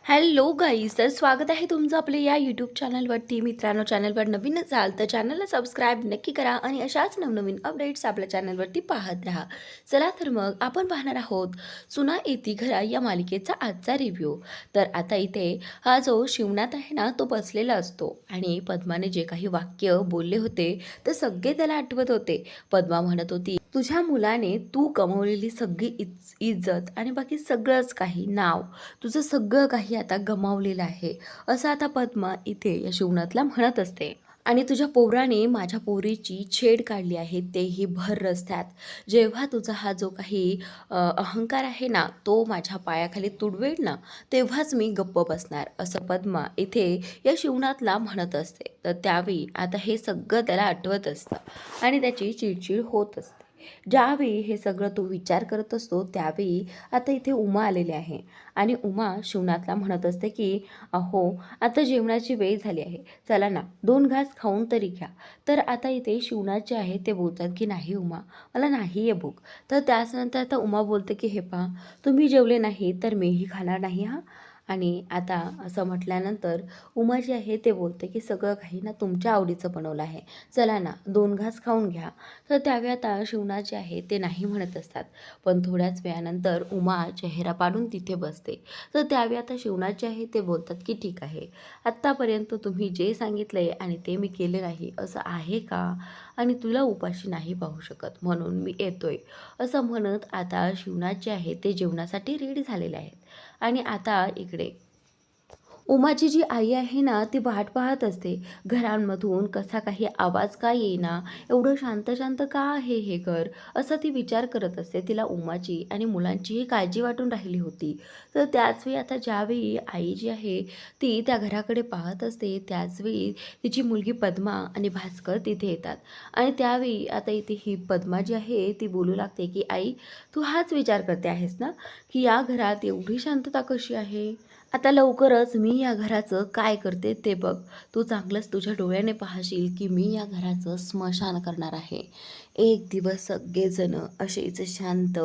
Hello guys, तर स्वागत आहे तुमचं आपल्या या यूट्यूब चॅनलवरती. मित्रांनो, चॅनलवर नवीन असाल तर चॅनलला सबस्क्राईब नक्की करा आणि अशाच नवनवीन अपडेट्स आपल्या चॅनलवरती पाहत राहा. चला तर मग आपण पाहणार आहोत सुना येती घरा या मालिकेचा आजचा रिव्ह्यू. तर आता इथे हा जो शिवनाथ आहे ना, तो बसलेला असतो आणि पद्माने जे काही वाक्य बोलले होते ते सगळे त्याला आठवत होते. पद्मा म्हणत होती, तुझ्या मुलाने तू कमवलेली सगळी इज्जत आणि बाकी सगळंच काही नाव, तुझं सगळं काही आता गमावलेलं आहे, असं आता पद्मा इथे या शिवनाथला म्हणत असते. आणि तुझ्या पोराने माझ्या पोरीची छेड काढली आहे, तेही भर रस्त्यात. जेव्हा तुझा हा जो काही अहंकार आहे ना, तो माझ्या पायाखाली तुडवेल ना, तेव्हाच मी गप्प बसणार, असं पद्मा इथे या शिवनाथला म्हणत असते. तर त्यावेळी आता हे सगळं त्याला आठवत असतं आणि त्याची चिडचिड होत असते. ज्यावेळी हे सगळं तो विचार करत असतो त्यावेळी आता इथे उमा आलेली आहे आणि उमा शिवनाथला म्हणत असते की अहो, आता जेवणाची वेळ झाली आहे, चला ना 2 घास खाऊन तरी घ्या. तर आता इथे शिवनाथ जे आहे ते बोलतात की नाही उमा, मला नाही आहे भूक. तर त्याचनंतर आता उमा बोलते की हे पहा, तुम्ही जेवले नाही तर मीही खाणार नाही हां. आणि आता असं म्हटल्यानंतर उमा जी आहे ते बोलते की सगळं काही ना तुमच्या आवडीचं बनवलं आहे, चला ना 2 घास खाऊन घ्या. तर त्यावेळी आता शिवनाथ जे आहे ते नाही म्हणत असतात. पण थोड्याच वेळानंतर उमा चेहरा पाडून तिथे बसते. तर त्यावेळी आता शिवनाथ जे आहे ते बोलतात की ठीक आहे, आत्तापर्यंत तुम्ही जे सांगितलं आहे आणि ते मी केले नाही असं आहे का? आणि तुला उपाशी नाही पाहू शकत म्हणून मी येतोय, असं म्हणत आता शिवनाथ जे आहे ते जेवणासाठी रेडी झालेले आहेत. आणि आता इकडे उमाची जी आई आहे ना, ती वाट पाहत असते. घरांमधून कसा काही आवाज का येईना, एवढं शांत शांत का आहे हे घर, असा ती विचार करत असते. तिला उमाची आणि मुलांचीही काळजी वाटून राहिली होती. तर त्याचवेळी आता ज्यावेळी आई जी आहे ती त्या घराकडे पाहत असते, त्याचवेळी तिची मुलगी पद्मा आणि भास्कर तिथे येतात. आणि त्यावेळी आता इथे ही पद्मा जी आहे ती बोलू लागते की आई, तू हाच विचार करते आहेस ना, की या घरात एवढी शांतता कशी आहे? आता लवकरच मी या घराचं काय करते ते बघ. तू चांगलंच तुझ्या डोळ्याने पाहशील की मी या घराचं स्मशान करणार आहे. एक दिवस सगळेजण असेच शांत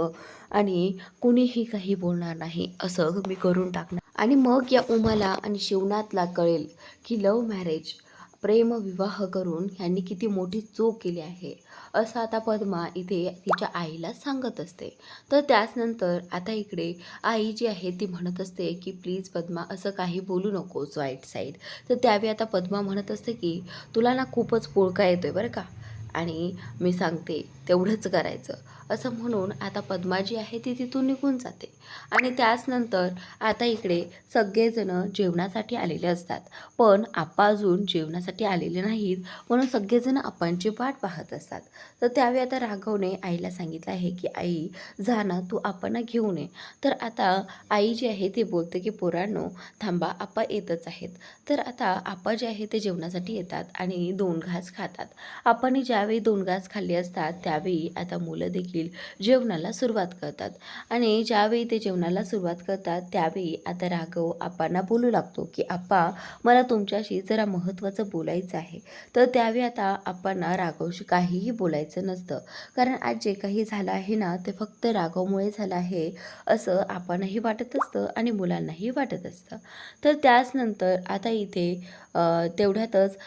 आणि कुणीही काही बोलणार नाही असं मी करून टाकणार. आणि मग या उमाला आणि शिवनाथला कळेल की लव्ह मॅरेज, प्रेमविवाह करून ह्यांनी किती मोठी चूक केली आहे, असं आता पद्मा इथे तिच्या आईला सांगत असते. तर त्याचनंतर आता इकडे आई जी आहे ती म्हणत असते की प्लीज पद्मा, असं काही बोलू नकोस वाईट साईड. तर त्यावेळी आता पद्मा म्हणत असते की तुला ना खूपच पोळका येतोय बरं का, आणि मी सांगते तेवढंच करायचं, असं म्हणून आता पद्मा जी आहे ती तिथून निघून जाते. आणि त्याचनंतर आता इकडे सगळेजणं जेवणासाठी आलेले असतात. पण आप्पा अजून जेवणासाठी आलेले नाहीत, म्हणून सगळेजण आप्पांची वाट पाहत असतात. तर त्यावेळी आता राघवने आईला सांगितलं आहे की आई, जा ना तू आप्पांना घेऊन ये. तर आता आई जी आहे ती बोलते की पोरांनो थांबा, आप्पा येतच आहेत. तर आता आप्पा जे आहे ते जेवणासाठी येतात आणि 2 घास खातात. आप्पांनी ज्यावेळी 2 घास खाल्ले असतात त्यावेळी आता मुलं देखील जेवणाला सुरुवात करतात. आणि ज्यावेळी ते जेवणाला सुरुवात करतात त्यावेळी आता राघव आप्पांना बोलू लागतो की आप्पा, मला तुमच्याशी जरा महत्त्वाचं बोलायचं आहे. तर त्यावेळी आता आप्पांना राघवशी काहीही बोलायचं नसतं, कारण आज जे काही झालं आहे ना ते फक्त राघवमुळे झालं आहे असं आप्पांनाही वाटत असतं आणि मुलांनाही वाटत असतं. तर त्याचनंतर आता इथे तेवढ्यातच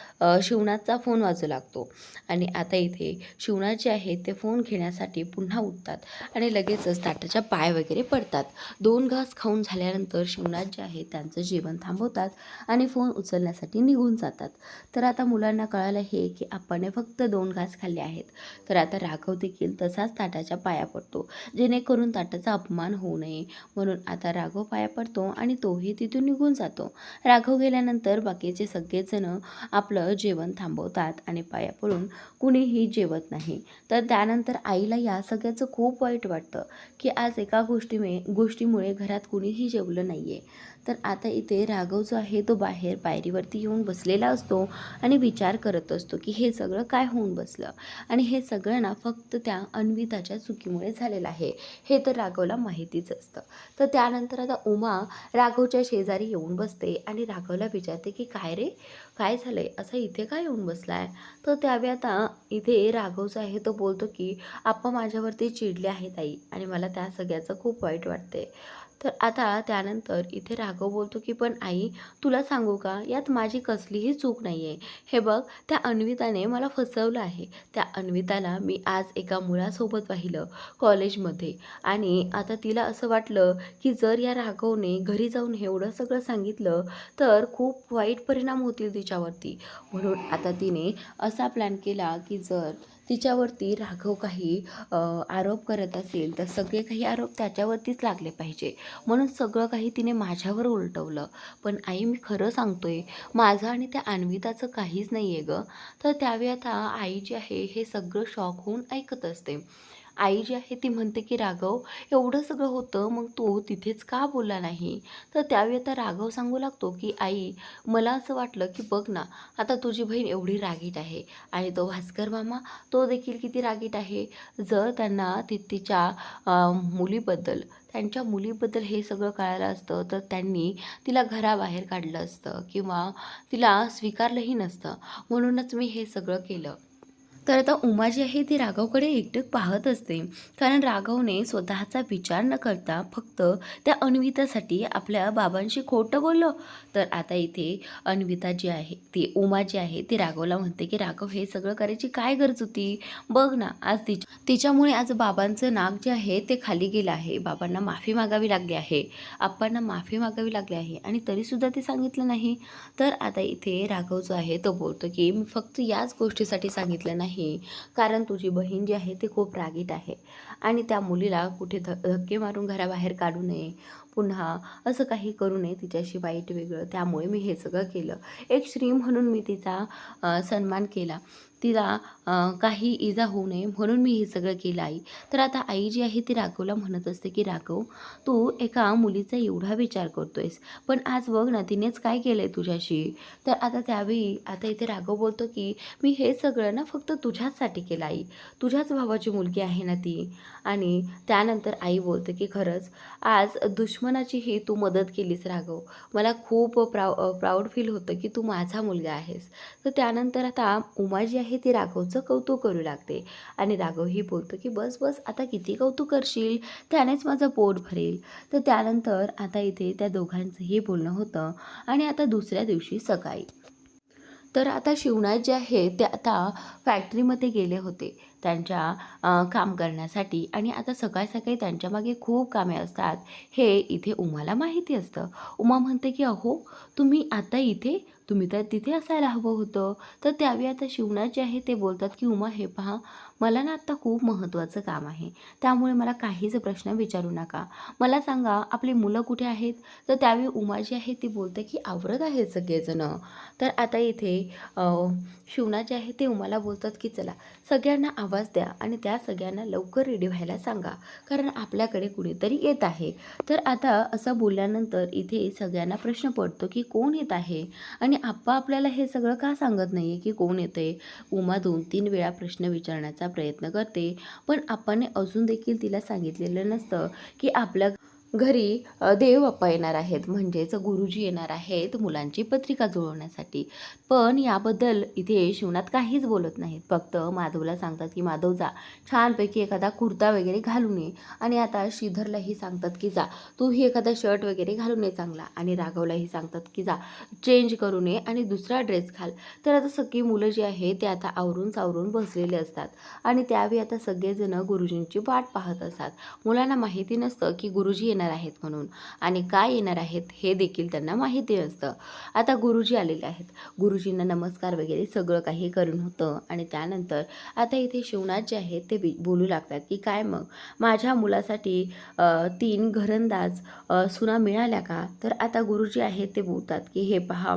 शिवनाथचा फोन वाजू लागतो आणि आता इथे शिवनाथ जे आहे ते फोन घेण्यासाठी पुन्हा उठतात आणि लगेचच ताटाच्या पाय वगैरे पडतात. 2 घास खाऊन झाल्यानंतर शिवनाथ जे आहे त्यांचं जेवण थांबवतात आणि फोन उचलण्यासाठी निघून जातात. तर आता मुलांना कळालं आहे की आप्पाने फक्त 2 घास खाल्ले आहेत. तर आता राघव देखील तसाच ताटाच्या पाया पडतो, जेणेकरून ताटाचा अपमान होऊ नये म्हणून. आता राघव पाया पडतो आणि तोही तिथून निघून जातो. राघव गेल्यानंतर बाकीचे सगळेजण आपलं जेवण थांबवतात आणि पाया पडून कुणीही जेवत नाही. तर त्यानंतर आईला या सगळ्याचं खूप वाईट वाटतं की आज एका गोष्टीमुळे घरात कुणीही जेवलं नाही आहे. तर आता इथे राघव जो आहे तो बाहेर पायरीवरती येऊन बसलेला असतो आणि विचार करत असतो की हे सगळं काय होऊन बसलं, आणि हे सगळं ना फक्त त्या अन्विताच्या चुकीमुळे झालेलं आहे, हे तर राघवला माहितीच असतं. तर त्यानंतर आता उमा राघवच्या शेजारी येऊन बसते आणि राघवला विचारते की काय रे, काय झालं आहे, असं इथे काय येऊन बसला आहे? तर त्यावेळी आता इथे राघव जो आहे तो बोलतो की आप्पा माझ्यावरती चिडले आहेत आई, आणि मला त्या सगळ्याचं खूप वाईट वाटते. तर आता त्यानंतर इथे राघव बोलतो की "पण आई, तुला सांगू का, यात माझी कसलीही चूक नाही आहे. हे बघ, त्या अन्विताने मला फसवलं आहे. त्या अन्विताला मी आज एका मुलासोबत पाहिलं कॉलेजमध्ये आणि आता तिला असं वाटलं की जर या राघवने घरी जाऊन एवढं सगळं सांगितलं तर खूप वाईट परिणाम होतील तिच्यावरती. म्हणून आता तिने असा प्लॅन केला की जर तिच्यावरती राघव काही आरोप करत असेल तर सगळे काही आरोप त्याच्यावरतीच लागले पाहिजे. म्हणून सगळं काही तिने माझ्यावर उलटवलं. पण आई, मी खरं सांगतोय, माझं आणि त्या अन्विताचं काहीच नाही आहे गं." तर त्यावेळी आता आई जी आहे हे सगळं शॉक होऊन ऐकत असते. आई जी आहे ती म्हणते की "राघव, एवढं सगळं होतं, मग तू तिथेच का बोलला नाही?" तर त्यावेळी आता राघव सांगू लागतो की "आई, मला असं वाटलं की बघ ना, आता तुझी बहीण एवढी रागीट आहे आणि तो भास्कर मामा, तो देखील किती रागीट आहे. जर त्यांना तिच्या मुलीबद्दल त्यांच्या मुलीबद्दल हे सगळं कळालं असतं तर त्यांनी तिला घराबाहेर काढलं असतं किंवा तिला स्वीकारलंही नसतं. म्हणूनच मी हे सगळं केलं." तर आता उमा जी आहे ती राघवकडे एकटक पाहत असते. कारण राघवने स्वतःचा विचार न करता फक्त त्या अन्वितासाठी आपल्या बाबांशी खोटं बोललं. तर आता इथे अन्विता जी आहे ती उमा जी आहे ती राघवला म्हणते की "राघव, हे सगळं करायची काय गरज होती? बघ ना, आज तिच्यामुळे आज बाबांचं नाक जे आहे ते खाली गेलं आहे. बाबांना माफी मागावी लागली आहे. आप्पांना माफी मागावी लागली आहे आणि तरीसुद्धा ते सांगितलं नाही." तर आता इथे राघव जो आहे तो बोलतो की "मी फक्त याच गोष्टीसाठी सांगितलं नाही, कारण तुझी बहीण जी आहे ती खूप रागीट आहे आणि त्या मुलीला कुठे धक्के मारून घराबाहेर काढू नये, पुन्हा असं काही करू नये तिच्याशी वाईट वेगळं. त्यामुळे मी हे सगळं केलं. एक स्त्री म्हणून मी तिचा सन्मान केला. तिला काही इजा होऊ नये म्हणून मी हे सगळं केलं आई." तर आता आई जी आहे ती राघवला म्हणत असते की "राघव, तू एका मुलीचा एवढा विचार करतोयस, पण आज बघ ना तिनेच काय केलंय तुझ्याशी." तर आता त्यावेळी आता इथे राघव बोलतो की "मी हे सगळं ना फक्त तुझ्याचसाठी केलं आई. तुझ्याच भावाची मुलगी आहे ना ती." आणि त्यानंतर आई बोलते की "खरंच आज दुश्मनाचीही तू मदत केलीस राघव. मला खूप प्राऊड फील होतं की तू माझा मुलगा आहेस." तर त्यानंतर आता उमा जी आहे ती राघवचं कौतुक करू लागते आणि राघवही बोलतो की "बस बस, आता किती कौतुक करशील, त्यानेच माझं पोट भरेल." तर त्यानंतर आता इथे त्या दोघांचंही बोलणं होतं आणि आता दुसऱ्या दिवशी सकाळी तर आता शिवनाथ जे आहे ते आता फॅक्टरीमध्ये गेले होते त्यांच्या काम करण्यासाठी आणि आता सकाळी त्यांच्यामागे खूप कामे असतात हे इथे उमाला माहिती असतं. उमा म्हणते की "अहो, तुम्ही आता इथे? तुम्ही तर तिथे असायला हवं होतं." तर त्यावेळी आता शिवनाथ जे आहे ते बोलतात की "उमा, हे पहा, मला ना आत्ता खूप महत्त्वाचं काम आहे. त्यामुळे मला काहीच प्रश्न विचारू नका. मला सांगा, आपली मुलं कुठे आहेत?" तर त्यावेळी उमा जी आहे ती बोलते की "आवरत आहेत सगळेजणं." तर आता इथे शिवनाथ जे आहे ते उमाला बोलतात की "चला, सगळ्यांना आवाज द्या आणि त्या सगळ्यांना लवकर रेडी व्हायला सांगा, कारण आपल्याकडे कुणीतरी येत आहे." तर आता असं बोलल्यानंतर इथे सगळ्यांना प्रश्न पडतो की कोण येत आहे आणि आप्पा आपल्याला हे सगळं का सांगत नाही आहे की कोण येतं आहे. उमा 2-3 वेळा प्रश्न विचारण्याचा प्रयत्न करते, पण आप्पाने अजून देखील तिला सांगितलेलं नसतं की आपल्या घरी देवबाप्पा येणार आहेत, म्हणजेच गुरुजी येणार आहेत मुलांची पत्रिका जुळवण्यासाठी. पण याबद्दल इथे शिवनाथ काहीच बोलत नाहीत. फक्त माधवला सांगतात की "माधव, जा, छानपैकी एखादा कुर्ता वगैरे घालून ये." आणि आता श्रीधरलाही सांगतात की "जा, तूही एखादा शर्ट वगैरे घालून ये चांगला." आणि राघवलाही सांगतात की "जा, चेंज करून ये आणि दुसरा ड्रेस घाल." तर आता सगळी मुलं जी आहे ते आता आवरून सावरून बसलेले असतात आणि त्यावेळी आता सगळेजण गुरुजींची वाट पाहत असतात. मुलांना माहिती नसतं की गुरुजी येणार आहेत म्हणून आणि काय येणार आहेत हे देखील त्यांना माहिती नसतं. आता गुरुजी आलेले आहेत. गुरुजींना नमस्कार वगैरे सगळं काही करून होतं आणि त्यानंतर आता इथे शिवनाथ जे आहेत ते बोलू लागतात की "काय मग, माझ्या मुलासाठी 3 घरंदाज सुना मिळाल्या का?" तर आता गुरुजी आहेत ते बोलतात की "हे पहा,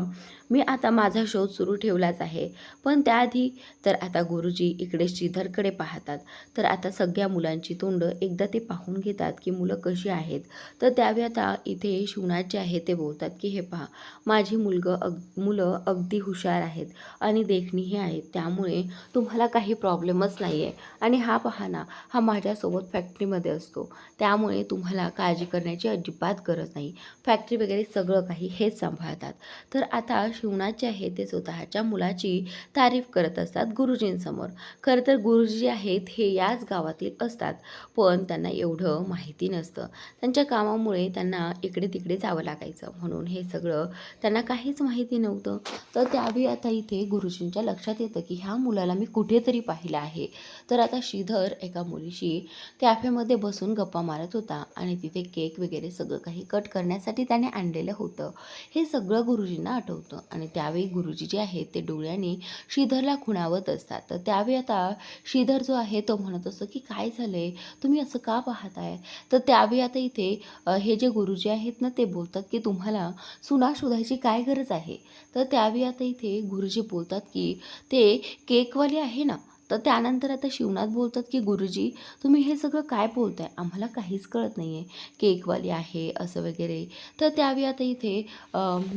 मी आता माझा शोध सुरू ठेवलाच आहे, पण त्याआधी." तर आता गुरुजी इकडे श्रीधरकडे पाहतात. तर आता सगळ्या मुलांची तोंडं एकदा ते पाहून घेतात की मुलं कशी आहेत. तर त्यावेळी आता इथे शिवनाथ जे आहे ते बोलतात की "हे पहा, माझी मुलं अगदी हुशार आहेत आणि देखणीही आहेत, त्यामुळे तुम्हाला काही प्रॉब्लेमच नाही आहे. आणि हा पहा ना, हा माझ्यासोबत फॅक्टरीमध्ये असतो, त्यामुळे तुम्हाला काळजी करण्याची अजिबात गरज नाही. फॅक्टरी वगैरे सगळं काही हेच सांभाळतात." तर आता शिवनाथ जे आहे ते स्वतःच्या मुलाची तारीफ करत असतात गुरुजींसमोर. खरं तर गुरुजी आहेत हे याच गावातील असतात, पण त्यांना एवढं माहिती नसतं. त्यांच्या कामामुळे त्यांना इकडे तिकडे जावं लागायचं, म्हणून हे सगळं त्यांना काहीच माहिती नव्हतं. तर त्यावेळी आता इथे गुरुजींच्या लक्षात येतं की ह्या मुलाला मी कुठेतरी पाहिलं आहे. तर आता श्रीधर एका मुलीशी कॅफेमध्ये बसून गप्पा मारत होता आणि तिथे केक वगैरे सगळं काही कट करण्यासाठी त्याने आणलेलं होतं. हे सगळं गुरुजींना आठवतं आणि त्यावेळी गुरुजी जे आहेत ते डोळ्यांनी श्रीधरला खुणावत असतात. तर त्यावेळी आता श्रीधर जो आहे तो म्हणत असतो की काय झालंय, तुम्ही असं का पाहताय? तर त्यावेळी आता इथे हे जे गुरुजी आहेत ना ते बोलतात की तुम्हाला सुना शोधायची काय गरज आहे? तर त्यावेळी आता इथे गुरुजी बोलतात की ते केकवाले आहे ना. तर त्यानंतर आता शिवनाथ बोलतात की गुरुजी तुम्ही हे सगळं काय बोलताय, आम्हाला काहीच कळत नाही आहे, केकवाली आहे असं वगैरे. तर त्यावेळी आता इथे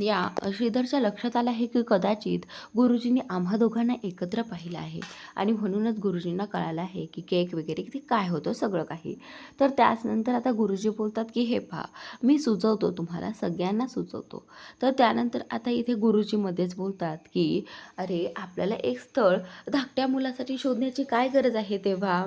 या श्रीधरच्या लक्षात आलं आहे की कदाचित गुरुजींनी आम्हा दोघांना एकत्र पाहिलं आहे आणि म्हणूनच गुरुजींना कळालं आहे की केक वगैरे ते काय होतं सगळं काही. तर त्याचनंतर आता गुरुजी बोलतात की हे पहा, मी सुचवतो तुम्हाला, सगळ्यांना सुचवतो. तर त्यानंतर आता इथे गुरुजीमध्येच बोलतात की अरे आपल्याला एक स्थळ धाकट्या मुलासाठी शोधण्याची काय गरज आहे तेव्हा?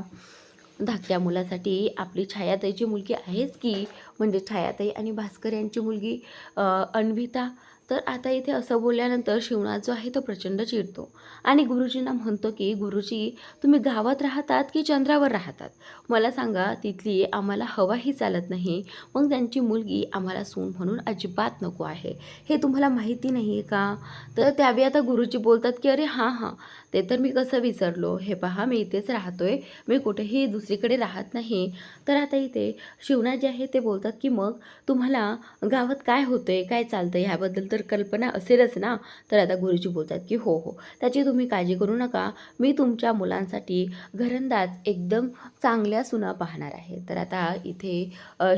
धाकट्या मुलासाठी आपली छायाताईची मुलगी आहेच की, म्हणजे छायाताई आणि भास्कर यांची मुलगी अन्विता. तर आता इथे असं बोलल्यानंतर शिवनाथ जो आहे तो प्रचंड चिडतो आणि गुरुजींना म्हणतो की गुरुजी तुम्ही गावात राहतात की चंद्रावर राहतात? मला सांगा, तिथली आम्हाला हवाही चालत नाही, मग त्यांची मुलगी आम्हाला सून म्हणून अजिबात नको आहे, हे तुम्हाला माहिती नाही आहे का? तर त्यावेळी आता गुरुजी बोलतात की अरे हां हां, ते तर मी कसं विसरलो, हे पहा मी इथेच राहतोय, मी कुठेही दुसरीकडे राहत नाही. तर आता इथे शिवनाथ जे आहे ते बोलतात की मग तुम्हाला गावात काय होतंय, काय चालतं आहे ह्याबद्दल तर कल्पना असेलच ना? तर आता गुरुजी बोलतात की हो हो, त्याची तुम्ही काळजी करू नका, मी तुमच्या मुलांसाठी घरंदाज एकदम चांगल्या सुना पाहणार आहे. तर आता इथे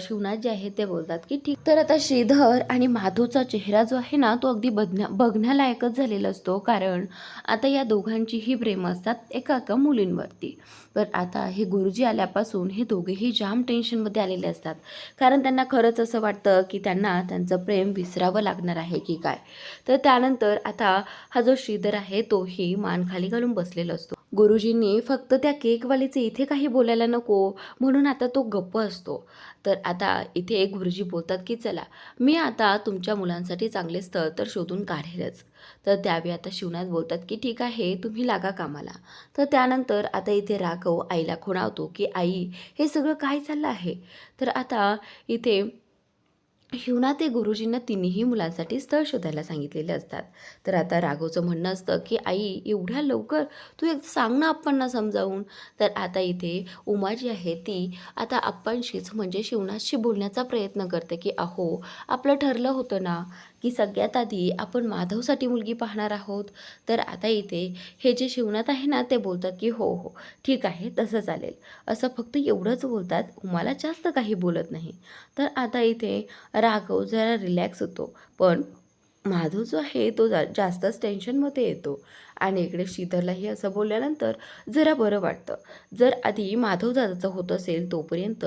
शिवनाथ जे आहे ते बोलतात की ठीक. तर आता श्रीधर आणि माधवचा चेहरा जो आहे ना तो अगदी बघण्यालायकच झालेला असतो, कारण आता या दोघांचीही प्रेम असतात एका एका मुलींवरती. तर आता हे गुरुजी आल्यापासून हे दोघेही जाम टेन्शनमध्ये आलेले असतात, कारण त्यांना खरंच असं वाटतं की त्यांना त्यांचं प्रेम विसरावं लागणार आहे की काय. तर त्यानंतर आता हा जो श्रीधर आहे तोही मान खाली घालून बसलेला असतो. गुरुजींनी फक्त त्या केकवालीचे इथे काही बोलायला नको म्हणून आता तो गप्प असतो. तर आता इथे गुरुजी बोलतात की चला, मी आता तुमच्या मुलांसाठी चांगले स्थळ तर शोधून काढेलच. तर त्यावेळी आता शिवनाथ बोलतात की ठीक आहे, तुम्ही लागा कामाला. तर त्यानंतर आता इथे राघव आईला खुणावतो की आई, हे सगळं काय चाललं आहे? तर आता इथे शिवनाथ ते गुरुजींना तिन्ही मुलांसाठी स्थळ शोधायला सांगितलेले असतात. तर आता राघवचं म्हणणं असतं की आई एवढ्या लवकर, तू एक सांग ना आप्पांना समजावून. तर आता इथे उमा जी आहे ती आता आप्पांशीच म्हणजे शिवनाथशी बोलण्याचा प्रयत्न करते की अहो, आपलं ठरलं होतं ना की सगळ्यात आधी आपण माधवसाठी मुलगी पाहणार आहोत. तर आता इथे हे जे शिवनाथ आहे ना ते बोलतात की हो हो, ठीक आहे तसं चालेल, असं फक्त एवढंच बोलतात, उमाला जास्त काही बोलत नाही. तर आता इथे राघव जरा रिलॅक्स होतो, पण माधव जो आहे तो जास्तच टेन्शनमध्ये येतो आणि इकडे श्रीधरलाही असं बोलल्यानंतर जरा बरं वाटतं. जर आधी माधव दादाचं होत असेल तोपर्यंत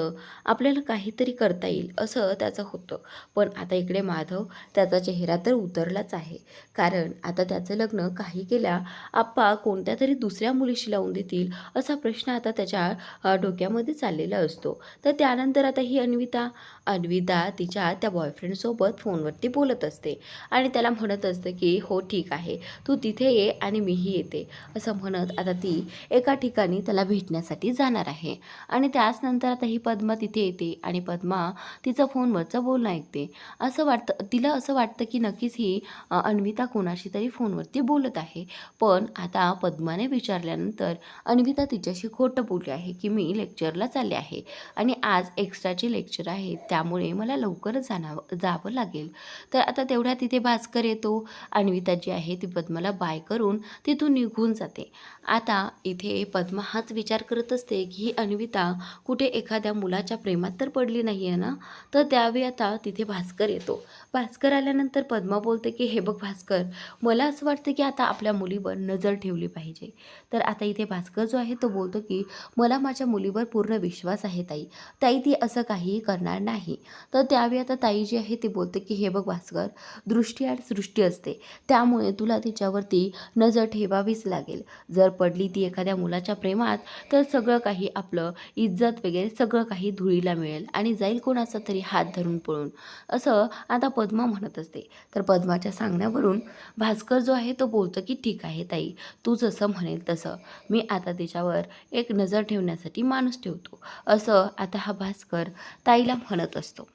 आपल्याला काहीतरी करता येईल असं त्याचं होतं, पण आता इकडे माधव, त्याचा चेहरा तर उतरलाच आहे, कारण आता त्याचं लग्न काही केल्या आप्पा कोणत्या तरी दुसऱ्या मुलीशी लावून देतील असा प्रश्न आता त्याच्या डोक्यामध्ये चाललेला असतो. तर त्यानंतर आता ही अन्विता अन्विता तिच्या त्या बॉयफ्रेंडसोबत फोनवरती बोलत असते आणि त्याला म्हणत असते की हो ठीक आहे, तू तिथे ये आणि मीही येते, असं म्हणत आता ती एका ठिकाणी त्याला भेटण्यासाठी जाणार आहे. आणि त्याचनंतर आता ही पद्मा तिथे येते आणि पद्मा तिचं फोनवरचं बोलणं ऐकते. असं वाटतं तिला, असं वाटतं की नक्कीच ही अन्विता कोणाशी तरी फोनवरती बोलत आहे. पण आता पद्माने विचारल्यानंतर अन्विता तिच्याशी खोटं बोलली आहे की मी लेक्चरला चालले आहे आणि आज एक्स्ट्राचे लेक्चर आहे, त्यामुळे मला लवकरच जावं लागेल. तर आता तेवढ्या तिथे भास्कर येतो. अन्विता जी आहे ती पद्माला बाय करून तिथून निघून जाते. आता इथे पद्मा हाच विचार करत असते की ही अन्विता कुठे एखाद्या मुलाच्या प्रेमात तर पडली नाही आहे ना. तर त्यावेळी आता तिथे भास्कर येतो. भास्कर आल्यानंतर पद्मा बोलते की हे बघ भास्कर, मला असं वाटतं की आता आपल्या मुलीवर नजर ठेवली पाहिजे. तर आता इथे भास्कर जो आहे तो बोलतो की मला माझ्या मुलीवर पूर्ण विश्वास आहे ताई. ताई ती असं काहीही करणार नाही. तर त्यावेळी आता ताई जी आहे ती बोलते की हे बघ भास्कर, दृष्टी आणि सृष्टी असते. त्यामुळे तुला तिच्यावरती नजर ठेवावीच लागेल. जर पडली ती एखाद्या मुलाच्या प्रेमात तर सगळं काही आपलं इज्जत वगैरे सगळं काही धुळीला मिळेल आणि जाईल कोणाचा तरी हात धरून पळून, असं आता पद्मा म्हणत असते. तर पद्माच्या सांगण्यावरून भास्कर जो आहे तो बोलतो की ठीक आहे ताई, तू जसं म्हणेल तसं मी आता तिच्यावर एक नजर ठेवण्यासाठी माणूस ठेवतो, असं आता हा भास्कर ताईला म्हणत असतो.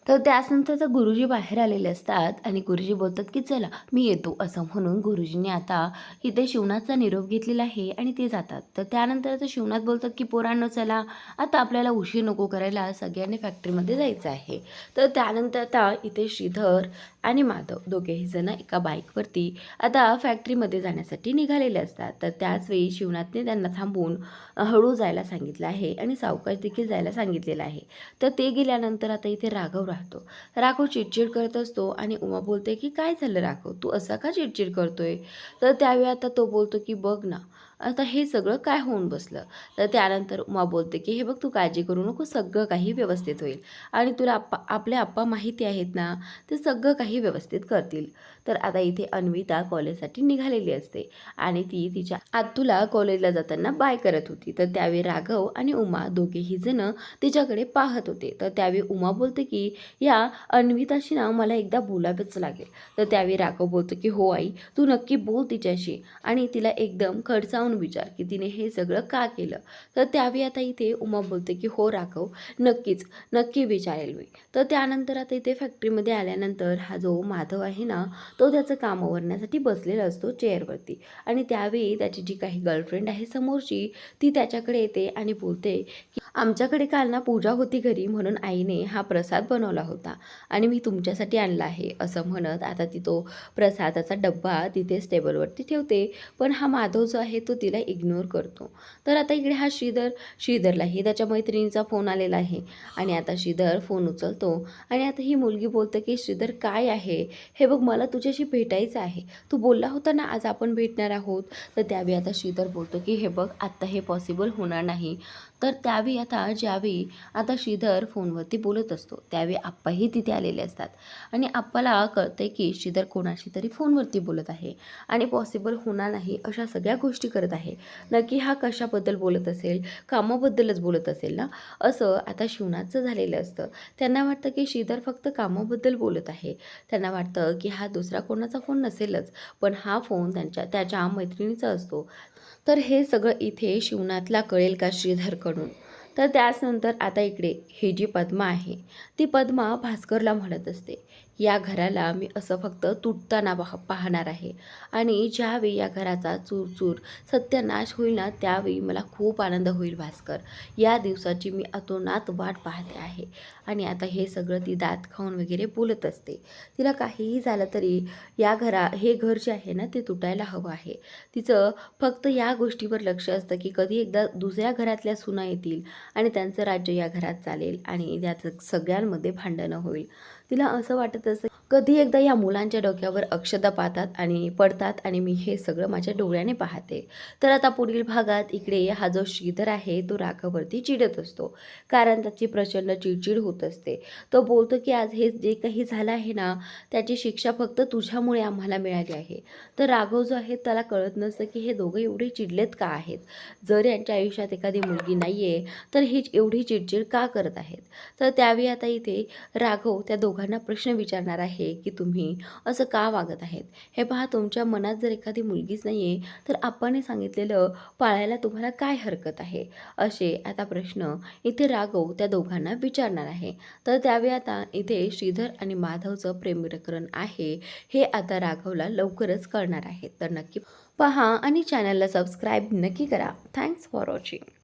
तर त्यानंतर तर गुरुजी बाहेर आलेले असतात आणि गुरुजी बोलतात की चला मी येतो, असं म्हणून गुरुजींनी आता इथे शिवनाथचा निरोप घेतलेला आहे आणि ते जातात. तर त्यानंतर आता शिवनाथ बोलतात की पोरांनो चला, आता आपल्याला उशीर नको करायला, सगळ्यांनी फॅक्टरीमध्ये जायचं आहे. तर त्यानंतर आता इथे श्रीधर आणि माधव दोघेही जण एका बाईकवरती आता फॅक्टरीमध्ये जाण्यासाठी निघालेले असतात. तर त्याचवेळी शिवनाथने त्यांना थांबून हळू जायला सांगितलं आहे आणि सावकाश देखील जायला सांगितलेलं आहे. तर ते गेल्यानंतर आता इथे राघव राहतो. राघव चिडचिड करत असतो आणि उमा बोलते की काय झालं राघव, तू असा का चिडचिड करतोय. तर त्यावेळी आता तो बोलतो की बघ ना, आता हे सगळं काय होऊन बसलं. तर त्यानंतर उमा बोलते की हे बघ, तू काळजी करू नको, सगळं काही व्यवस्थित होईल आणि तुला आपले आप्पा माहिती आहेत ना, ते सगळं काही व्यवस्थित करतील. तर आता इथे अन्विता कॉलेजसाठी निघालेली असते आणि ती तिच्या आत्तूला कॉलेजला जाताना बाय करत होती. तर त्यावेळी राघव आणि उमा दोघेही जण तिच्याकडे पाहत होते. तर त्यावेळी उमा बोलते की या अन्विताशी ना मला एकदा बोलावंच लागेल. तर त्यावेळी राघव बोलतो की हो आई, तू नक्की बोल तिच्याशी आणि तिला एकदम खडसावून विचार की तिने हे सगळं का केलं. तर त्यावेळी आता इथे उमा बोलते की हो राघव, नक्की विचारेल मी. तर त्यानंतर आता इथे फॅक्टरीमध्ये आल्यानंतर हा जो माधव आहे ना, तो त्याचं काम आवरण्यासाठी बसलेला असतो चेअरवरती आणि त्यावेळी त्याची जी काही गर्लफ्रेंड आहे समोरची, ती त्याच्याकडे येते आणि बोलते की आमच्याकडे काल ना पूजा होती घरी, म्हणून आईने हा प्रसाद बनवला होता आणि मी तुमच्यासाठी आणला आहे, असं म्हणत आता ती तो प्रसादाचा डब्बा तिथेच टेबलवरती ठेवते. पण हा माधव जो आहे तो तिला इग्नोर करतो. तर आता इकडे हा श्रीधरलाही त्याच्या मैत्रिणीचा फोन आलेला आहे आणि आता श्रीधर फोन उचलतो आणि आता ही मुलगी बोलते की श्रीधर काय आहे, हे बघ मला तुझ्याशी भेटायचं आहे, तू बोलला होता ना आज आपण भेटणार आहोत. तर त्यावेळी आता श्रीधर बोलतो की हे बघ, आत्ता हे पॉसिबल होणार नाही. तर त्यावेळी आता ज्यावेळी आता श्रीधर फोनवरती बोलत असतो त्यावेळी आप्पाही तिथे आलेले असतात आणि आप्पाला कळते की श्रीधर कोणाशी तरी फोनवरती बोलत आहे आणि पॉसिबल होणार नाही अशा सगळ्या गोष्टी करत आहे. नक्की हा कशाबद्दल बोलत असेल, कामाबद्दलच बोलत असेल ना, असं आता शिवनाथचं झालेलं असतं. त्यांना वाटतं की श्रीधर फक्त कामाबद्दल बोलत आहे. त्यांना वाटतं की हा दुसरा कोणाचा फोन नसेलच, पण हा फोन त्याच्या मैत्रिणीचा असतो. तर हे सगळं इथे शिवनाथला कळेल का श्रीधरकडून. तर त्याचनंतर आता इकडे ही जी पद्मा आहे, ती पद्मा भास्करला म्हणत असते, या घराला मी असं फक्त तुटताना पाहणार आहे आणि ज्यावेळी या घराचा चूरचूर सत्यानाश होईल ना, त्यावेळी मला खूप आनंद होईल भास्कर. या दिवसाची मी अतोनात वाट पाहते आहे. आणि आता हे सगळं ती दात खाऊन वगैरे बोलत असते. तिला काहीही झालं तरी हे घर जे आहे ना, ते तुटायला हवं आहे. तिचं फक्त या गोष्टीवर लक्ष असतं की कधी एकदा दुसऱ्या घरातल्या सुना येतील आणि त्यांचं राज्य या घरात चालेल आणि त्याचं सगळ्यांमध्ये भांडणं होईल. तिला असं वाटत असतं कधी एकदा या मुलांच्या डोक्यावर अक्षता पडतात आणि मी हे सगळं माझ्या डोळ्याने पाहते. तर आता पुढील भागात इकडे हा जो श्रीधर आहे तो राघववरती चिडत असतो कारण त्याची प्रचंड चिडचिड होत असते. तो बोलतो की आज हे जे काही झालं आहे ना, त्याची शिक्षा फक्त तुझ्यामुळे आम्हाला मिळाली आहे. तर राघव जो आहे त्याला कळत नसतं की हे दोघं एवढे चिडलेत का आहेत. जर यांच्या आयुष्यात एखादी मुलगी नाही आहे तर ही एवढी चिडचिड का करत आहेत. तर त्यावेळी आता इथे राघव त्या दोघांना प्रश्न विचारणार आहे की तुम्ही असं का वागत आहेत. हे पहा, तुमच्या मनात जर एखादी मुलगीच नाही आहे तर आपण सांगितलेलं पाळायला तुम्हाला काय हरकत आहे. असे आता प्रश्न इथे राघव त्या दोघांना विचारणार आहे. तर त्यावेळी आता इथे श्रीधर आणि माधवचं प्रेम प्रकरण आहे हे आता राघवला लवकरच कळणार आहे. तर नक्की पहा आणि चॅनलला सबस्क्राईब नक्की करा. Thanks for watching.